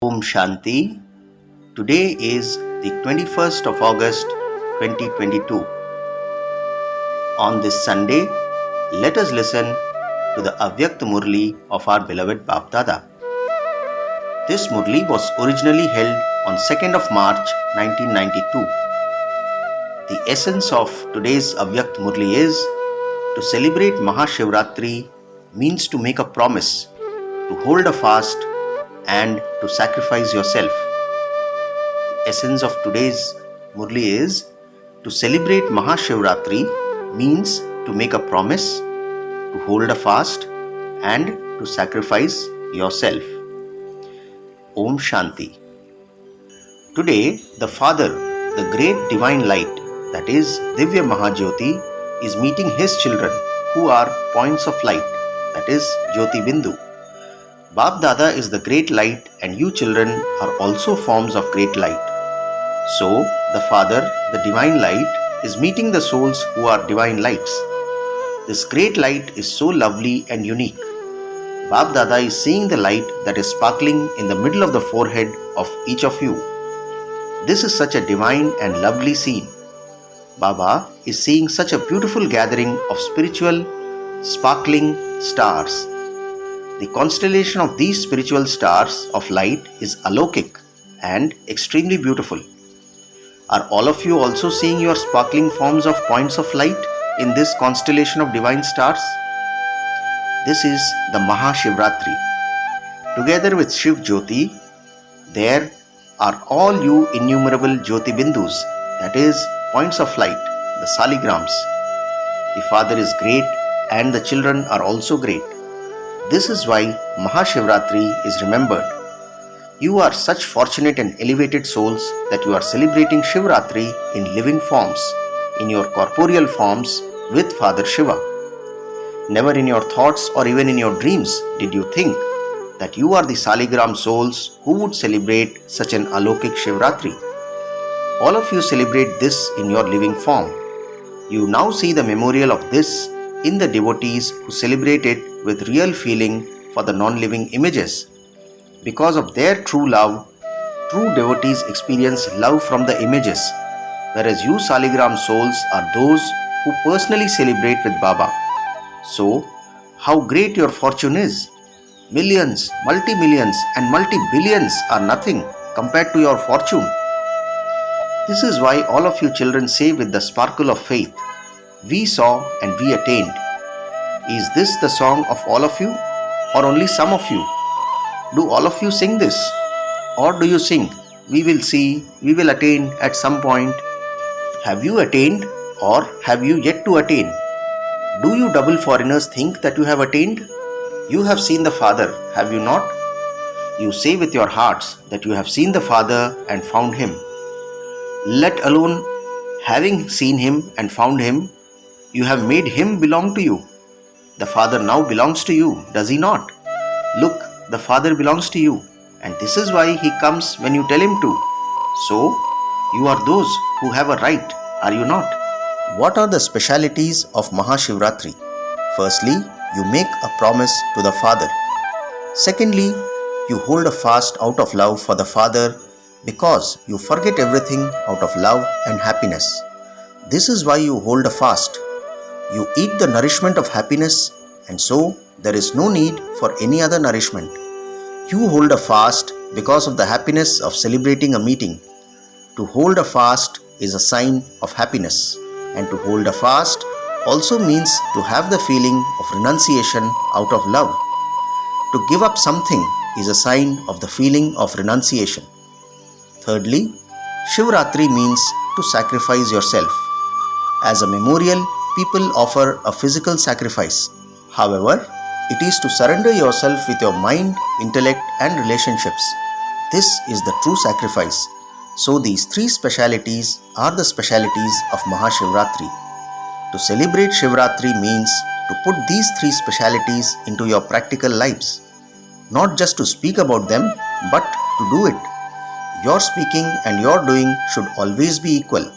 Om Shanti. Today is the 21st of August 2022. On this Sunday, let us listen to the Avyakt Murli of our beloved Bap Dada. This Murli was originally held on 2nd of March 1992. The essence of today's Avyakt Murli is to celebrate Mahashivratri means to make a promise, to hold a fast and to sacrifice yourself. The essence of today's Murli is to celebrate Mahashivratri means to make a promise, to hold a fast and to sacrifice yourself. Om Shanti. Today, the Father, the great divine light, that is Divya Mahajyoti, is meeting his children who are points of light, that is Jyoti Bindu. Bap Dada is the great light and you children are also forms of great light. So, the Father, the divine light, is meeting the souls who are divine lights. This great light is so lovely and unique. Bap Dada is seeing the light that is sparkling in the middle of the forehead of each of you. This is such a divine and lovely scene. Baba is seeing such a beautiful gathering of spiritual, sparkling stars. The constellation of these spiritual stars of light is alokik and extremely beautiful. Are all of you also seeing your sparkling forms of points of light in this constellation of divine stars? This is the Mahashivratri. Together with Shiv Jyoti, there are all you innumerable Jyoti Bindus, that is, points of light, the saligrams. The Father is great and the children are also great. This is why Mahashivratri is remembered. You are such fortunate and elevated souls that you are celebrating Shivratri in living forms, in your corporeal forms with Father Shiva. Never in your thoughts or even in your dreams did you think that you are the Saligram souls who would celebrate such an alokik Shivratri. All of you celebrate this in your living form. You now see the memorial of this in the devotees who celebrate it with real feeling for the non-living images. Because of their true love, true devotees experience love from the images, whereas you Saligram souls are those who personally celebrate with Baba. So, how great your fortune is! Millions, multi-millions and multi-billions are nothing compared to your fortune. This is why all of you children say with the sparkle of faith, "We saw and we attained." Is this the song of all of you or only some of you? Do all of you sing this? Or do you sing, "We will see, we will attain at some point"? Have you attained or have you yet to attain? Do you double foreigners think that you have attained? You have seen the Father, have you not? You say with your hearts that you have seen the Father and found Him. Let alone having seen Him and found Him, you have made Him belong to you. The Father now belongs to you, does He not? Look, the Father belongs to you, and this is why He comes when you tell Him to. So, you are those who have a right, are you not? What are the specialities of Mahashivratri? Firstly, you make a promise to the Father. Secondly, you hold a fast out of love for the Father because you forget everything out of love and happiness. This is why you hold a fast. You eat the nourishment of happiness, and so there is no need for any other nourishment. You hold a fast because of the happiness of celebrating a meeting. To hold a fast is a sign of happiness, and to hold a fast also means to have the feeling of renunciation out of love. To give up something is a sign of the feeling of renunciation. Thirdly, Shivratri means to sacrifice yourself. As a memorial, people offer a physical sacrifice. However, it is to surrender yourself with your mind, intellect and relationships. This is the true sacrifice. So these three specialities are the specialities of Mahashivratri. To celebrate Shivratri means to put these three specialities into your practical lives. Not just to speak about them, but to do it. Your speaking and your doing should always be equal.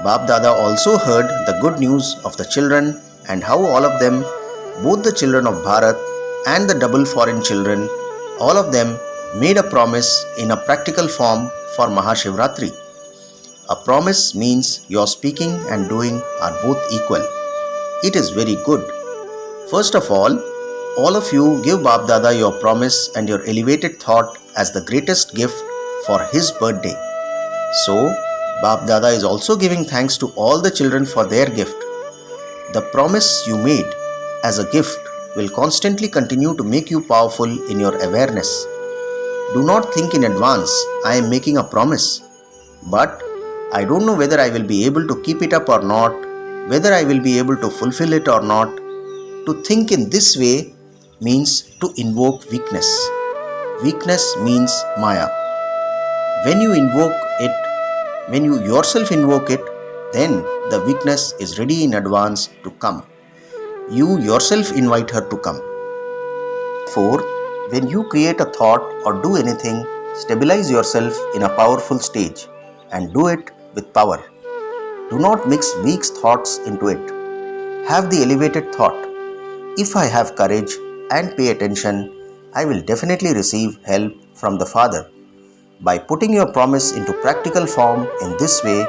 Bap Dada also heard the good news of the children and how all of them, both the children of Bharat and the double foreign children, all of them made a promise in a practical form for Mahashivratri. A promise means your speaking and doing are both equal. It is very good. First of all of you give Bab Dada your promise and your elevated thought as the greatest gift for his birthday. So, Bab Dada is also giving thanks to all the children for their gift. The promise you made as a gift will constantly continue to make you powerful in your awareness. Do not think in advance, I am making a promise, but I don't know whether I will be able to keep it up or not, whether I will be able to fulfill it or not. To think in this way means to invoke weakness. Weakness means Maya. When you invoke it, when you yourself invoke it, then the weakness is ready in advance to come. You yourself invite her to come. Therefore, when you create a thought or do anything, stabilize yourself in a powerful stage and do it with power. Do not mix weak thoughts into it. Have the elevated thought. If I have courage and pay attention, I will definitely receive help from the Father. By putting your promise into practical form in this way,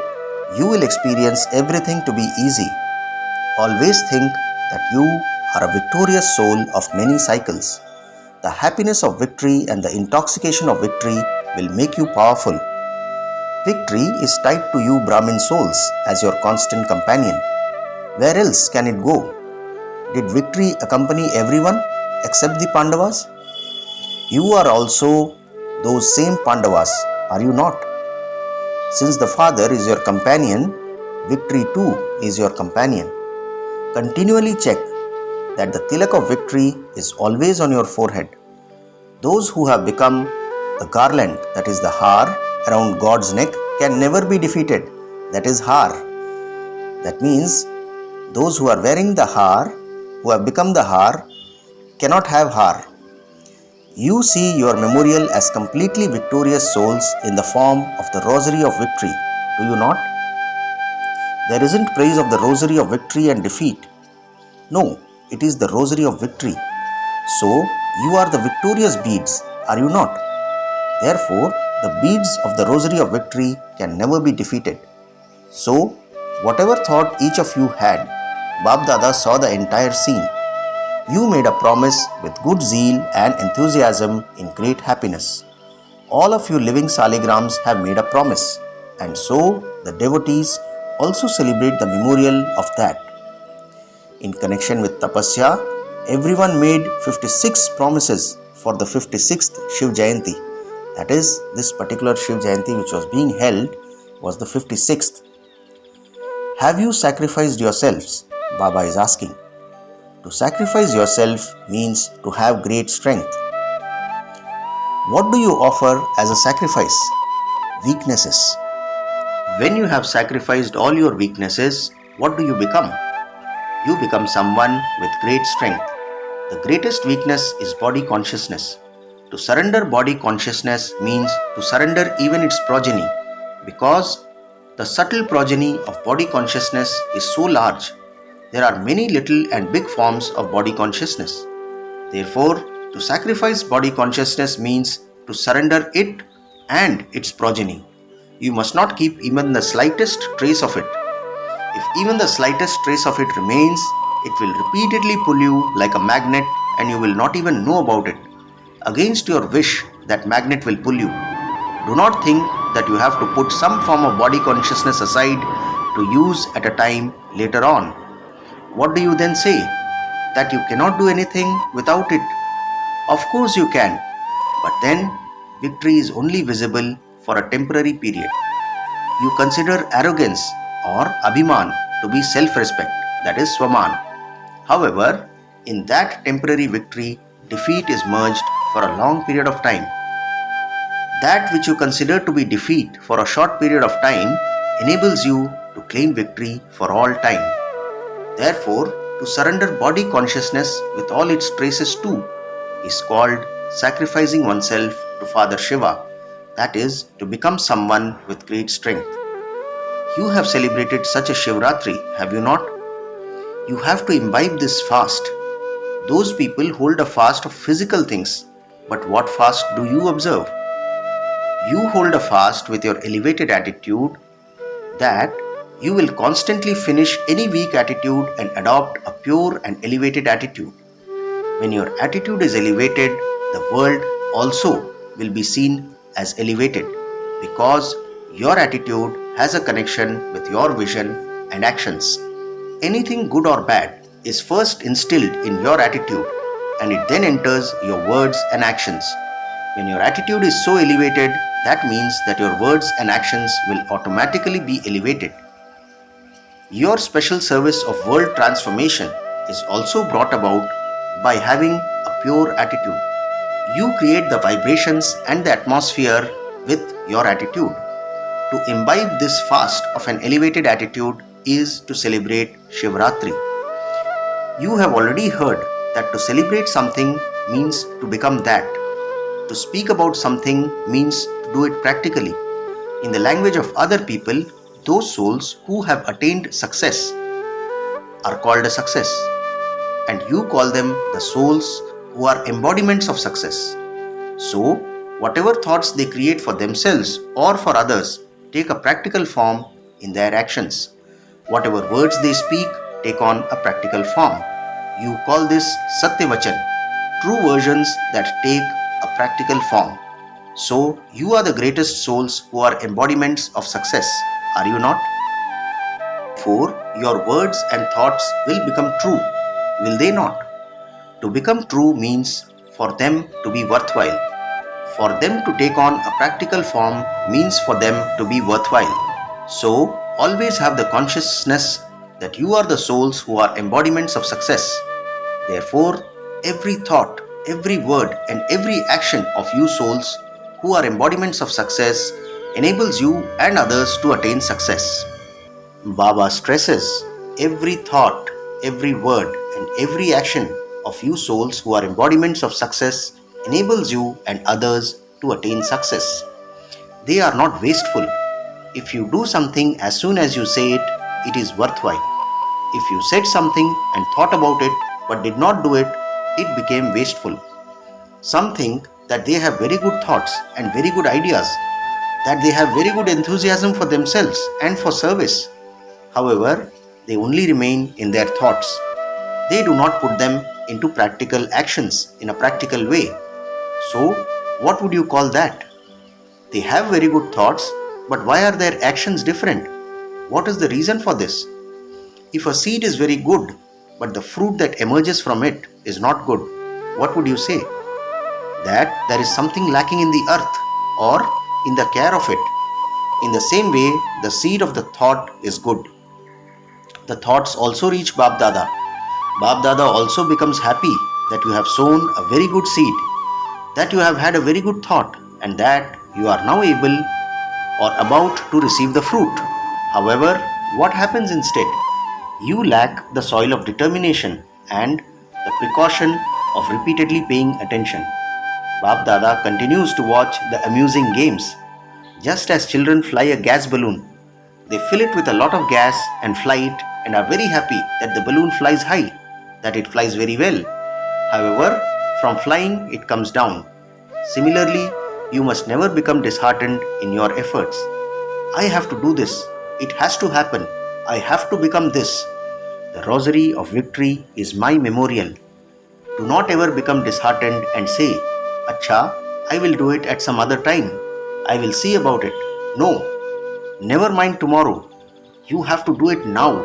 you will experience everything to be easy. Always think that you are a victorious soul of many cycles. The happiness of victory and the intoxication of victory will make you powerful. Victory is tied to you Brahmin souls as your constant companion. Where else can it go? Did victory accompany everyone except the Pandavas? You are also those same Pandavas, are you not? Since the Father is your companion, victory too is your companion. Continually check that the tilak of victory is always on your forehead. Those who have become the garland, that is the har, around God's neck can never be defeated, that is har. That means those who are wearing the har, who have become the har, cannot have har. You see your memorial as completely victorious souls in the form of the rosary of victory, do you not? There isn't praise of the rosary of victory and defeat. No, it is the rosary of victory. So, you are the victorious beads, are you not? Therefore, the beads of the rosary of victory can never be defeated. So, whatever thought each of you had, Bab Dada saw the entire scene. You made a promise with good zeal and enthusiasm in great happiness. All of you living saligrams have made a promise, and so the devotees also celebrate the memorial of that. In connection with Tapasya, everyone made 56 promises for the 56th Shiv Jayanti. That is, this particular Shiv Jayanti which was being held was the 56th. Have you sacrificed yourselves? Baba is asking. To sacrifice yourself means to have great strength. What do you offer as a sacrifice? Weaknesses. When you have sacrificed all your weaknesses, what do you become? You become someone with great strength. The greatest weakness is body consciousness. To surrender body consciousness means to surrender even its progeny, because the subtle progeny of body consciousness is so large. There are many little and big forms of body consciousness. Therefore, to sacrifice body consciousness means to surrender it and its progeny. You must not keep even the slightest trace of it. If even the slightest trace of it remains, it will repeatedly pull you like a magnet and you will not even know about it. Against your wish, that magnet will pull you. Do not think that you have to put some form of body consciousness aside to use at a time later on. What do you then say? That you cannot do anything without it? Of course you can, but then victory is only visible for a temporary period. You consider arrogance or abhiman to be self-respect, that is swaman. However, in that temporary victory, defeat is merged for a long period of time. That which you consider to be defeat for a short period of time enables you to claim victory for all time. Therefore, to surrender body consciousness with all its traces too is called sacrificing oneself to Father Shiva, that is, to become someone with great strength. You have celebrated such a Shivratri, have you not? You have to imbibe this fast. Those people hold a fast of physical things, But what fast do you observe? You hold a fast with your elevated attitude that you will constantly finish any weak attitude and adopt a pure and elevated attitude. When your attitude is elevated, the world also will be seen as elevated because your attitude has a connection with your vision and actions. Anything good or bad is first instilled in your attitude and it then enters your words and actions. When your attitude is so elevated, that means that your words and actions will automatically be elevated. Your special service of world transformation is also brought about by having a pure attitude. You create the vibrations and the atmosphere with your attitude. To imbibe this fast of an elevated attitude is to celebrate Shivratri. You have already heard that to celebrate something means to become that. To speak about something means to do it practically. In the language of other people, those souls who have attained success are called a success, and you call them the souls who are embodiments of success. So, whatever thoughts they create for themselves or for others take a practical form in their actions. Whatever words they speak take on a practical form. You call this Satyavachan, true versions that take a practical form. So, you are the greatest souls who are embodiments of success, are you not? Therefore, your words and thoughts will become true, will they not? To become true means for them to be worthwhile. For them to take on a practical form means for them to be worthwhile. So, always have the consciousness that you are the souls who are embodiments of success. Therefore, every thought, every word and every action of you souls who are embodiments of success enables you and others to attain success. Baba stresses every thought, every word and every action of you souls who are embodiments of success enables you and others to attain success. They are not wasteful. If you do something as soon as you say it, it is worthwhile. If you said something and thought about it but did not do it, it became wasteful. Some think that they have very good thoughts and very good ideas, that they have very good enthusiasm for themselves and for service. However, they only remain in their thoughts. They do not put them into practical actions in a practical way. So, what would you call that? They have very good thoughts, but why are their actions different? What is the reason for this? If a seed is very good, but the fruit that emerges from it is not good, what would you say? That there is something lacking in the earth or in the care of it. In the same way, the seed of the thought is good. The thoughts also reach Bab Dada. Bab Dada also becomes happy that you have sown a very good seed, that you have had a very good thought, and that you are now able or about to receive the fruit. However, what happens instead? You lack the soil of determination and the precaution of repeatedly paying attention. Bab Dada continues to watch the amusing games. Just as children fly a gas balloon, they fill it with a lot of gas and fly it and are very happy that the balloon flies high, that it flies very well. However, from flying it comes down. Similarly, you must never become disheartened in your efforts. I have to do this. It has to happen. I have to become this. The rosary of victory is my memorial. Do not ever become disheartened and say, Acha, I will do it at some other time. I will see about it. No, never mind tomorrow. You have to do it now.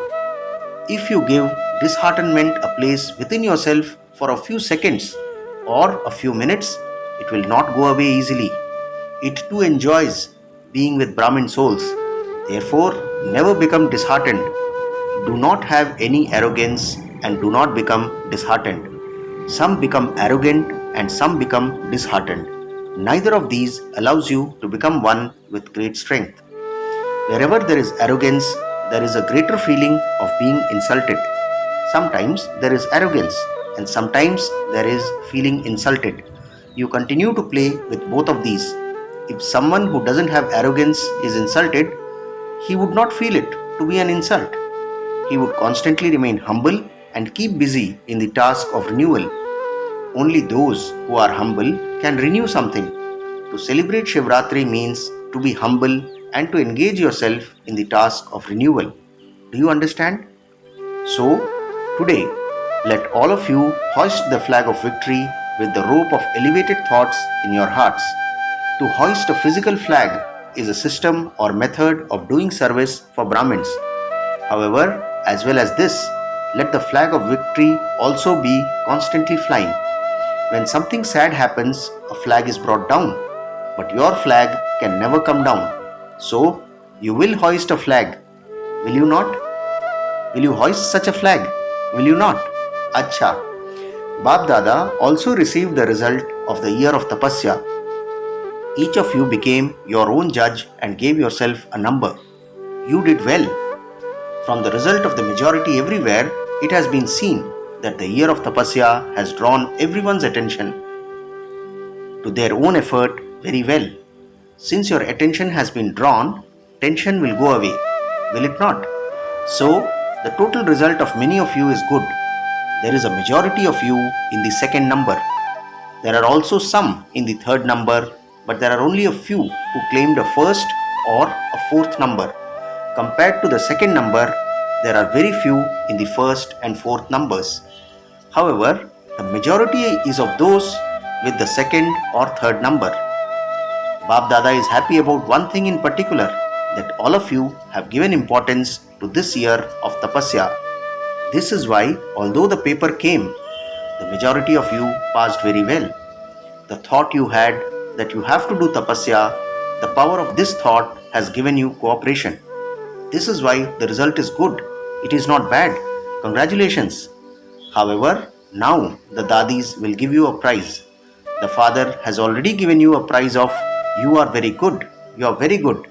If you give disheartenment a place within yourself for a few seconds or a few minutes, it will not go away easily. It too enjoys being with Brahmin souls. Therefore, never become disheartened. Do not have any arrogance and do not become disheartened. Some become arrogant and some become disheartened. Neither of these allows you to become one with great strength. Wherever there is arrogance, there is a greater feeling of being insulted. Sometimes there is arrogance and sometimes there is feeling insulted. You continue to play with both of these. If someone who doesn't have arrogance is insulted, he would not feel it to be an insult. He would constantly remain humble and keep busy in the task of renewal. only those who are humble can renew something. To celebrate Shivratri means to be humble and to engage yourself in the task of renewal. Do you understand? So, today, let all of you hoist the flag of victory with the rope of elevated thoughts in your hearts. To hoist a physical flag is a system or method of doing service for Brahmins. However, as well as this, let the flag of victory also be constantly flying. When something sad happens, a flag is brought down, but your flag can never come down. So, you will hoist a flag, will you not? Will you hoist such a flag? Will you not? Acha. Bap Dada also received the result of the year of Tapasya. Each of you became your own judge and gave yourself a number. You did well. From the result of the majority everywhere, it has been seen that the year of Tapasya has drawn everyone's attention to their own effort very well. Since your attention has been drawn, tension will go away, will it not? So, the total result of many of you is good. There is a majority of you in the second number. There are also some in the third number, but there are only a few who claimed a first or a fourth number. Compared to the second number, there are very few in the first and fourth numbers. However, the majority is of those with the second or third number. Bap Dada is happy about one thing in particular, that all of you have given importance to this year of Tapasya. This is why, although the paper came, the majority of you passed very well. The thought you had that you have to do Tapasya, the power of this thought has given you cooperation. This is why the result is good. It is not bad. Congratulations. However, now the Dadis will give you a prize. The father has already given you a prize of you are very good. You are very good.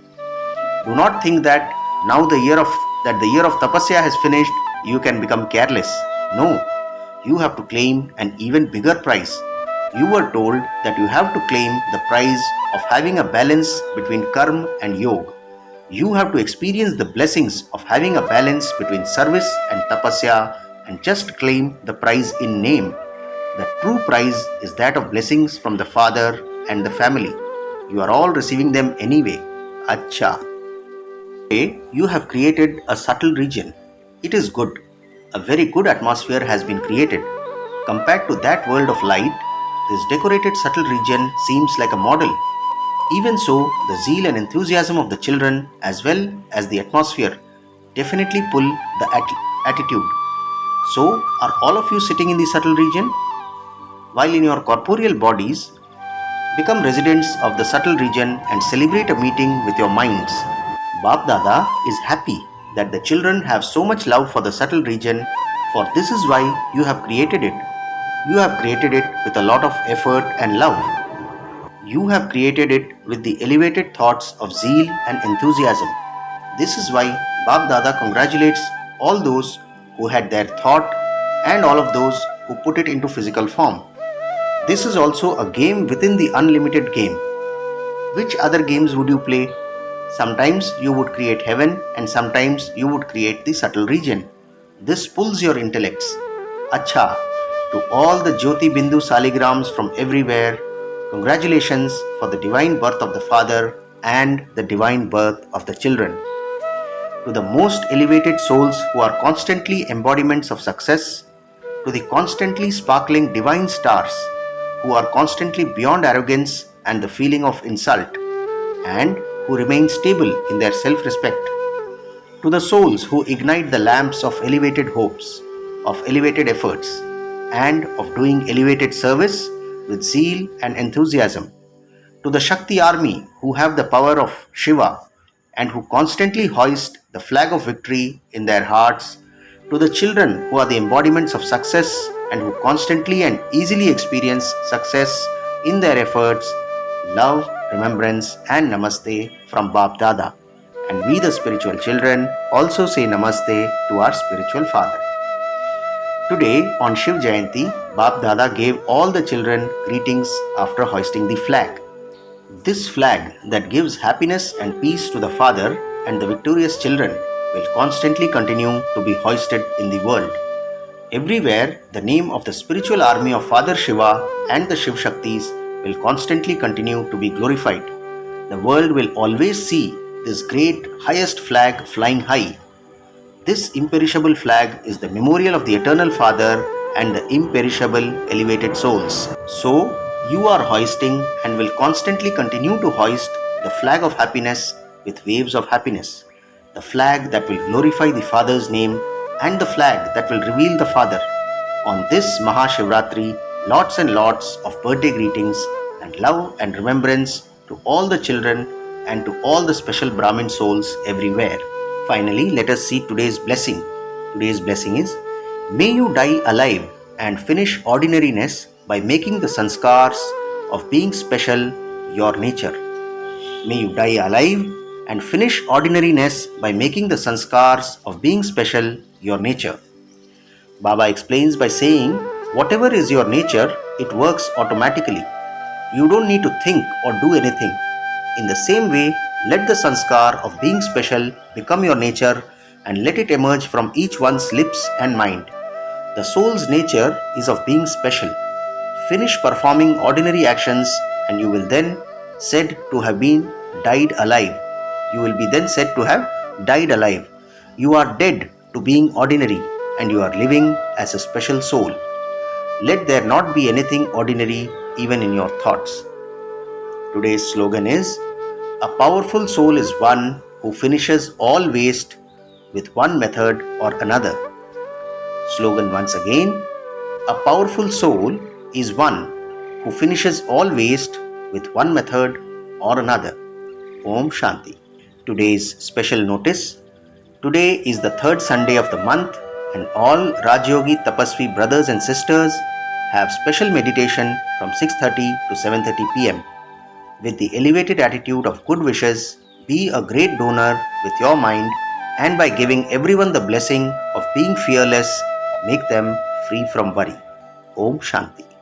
Do not think that now the year of Tapasya has finished, you can become careless. No, you have to claim an even bigger prize. You were told that you have to claim the prize of having a balance between karma and yoga. You have to experience the blessings of having a balance between service and tapasya and just claim the prize in name. The true prize is that of blessings from the father and the family. You are all receiving them anyway. Acha. Today, you have created a subtle region. It is good. A very good atmosphere has been created. Compared to that world of light, this decorated subtle region seems like a model. Even so, the zeal and enthusiasm of the children as well as the atmosphere definitely pull the attitude. So, are all of you sitting in the subtle region? While in your corporeal bodies, become residents of the subtle region and celebrate a meeting with your minds. Bap Dada is happy that the children have so much love for the subtle region, for this is why you have created it. You have created it with a lot of effort and love. You have created it with the elevated thoughts of zeal and enthusiasm. This is why Bap Dada congratulates all those who had their thought and all of those who put it into physical form. This is also a game within the unlimited game. Which other games would you play? Sometimes you would create heaven and sometimes you would create the subtle region. This pulls your intellects. Acha, to all the Jyoti Bindu Saligrams from everywhere, congratulations for the divine birth of the Father and the divine birth of the children. To the most elevated souls who are constantly embodiments of success, to the constantly sparkling divine stars who are constantly beyond arrogance and the feeling of insult, and who remain stable in their self-respect, to the souls who ignite the lamps of elevated hopes, of elevated efforts, and of doing elevated service with zeal and enthusiasm, to the Shakti army who have the power of Shiva and who constantly hoist the flag of victory in their hearts, to the children who are the embodiments of success and who constantly and easily experience success in their efforts, love, remembrance and namaste from Bap Dada. And we the spiritual children also say namaste to our spiritual father. Today on Shiv Jayanti, Bap Dada gave all the children greetings after hoisting the flag. This flag that gives happiness and peace to the father and the victorious children will constantly continue to be hoisted in the world. Everywhere, the name of the spiritual army of Father Shiva and the Shiv Shaktis will constantly continue to be glorified. The world will always see this great highest flag flying high. This imperishable flag is the memorial of the Eternal Father and the imperishable elevated souls. So, you are hoisting and will constantly continue to hoist the flag of happiness with waves of happiness. The flag that will glorify the Father's name and the flag that will reveal the Father. On this Mahashivratri, lots and lots of birthday greetings and love and remembrance to all the children and to all the special Brahmin souls everywhere. Finally, let us see today's blessing. Today's blessing is, may you die alive and finish ordinariness by making the sanskars of being special your nature. May you die alive and finish ordinariness by making the sanskars of being special your nature. Baba explains by saying, whatever is your nature, it works automatically. You don't need to think or do anything. In the same way, let the sanskar of being special become your nature and let it emerge from each one's lips and mind. The soul's nature is of being special. Finish performing ordinary actions and you will then said to have been died alive. You will be then said to have died alive. You are dead to being ordinary and you are living as a special soul. Let there not be anything ordinary even in your thoughts. Today's slogan is, a powerful soul is one who finishes all waste with one method or another. Slogan once again, a powerful soul is one who finishes all waste with one method or another. Om Shanti. Today's special notice. Today is the third Sunday of the month and all Rajyogi Tapasvi brothers and sisters have special meditation from 6:30 to 7:30 p.m. With the elevated attitude of good wishes, be a great donor with your mind and by giving everyone the blessing of being fearless, make them free from worry. Om Shanti.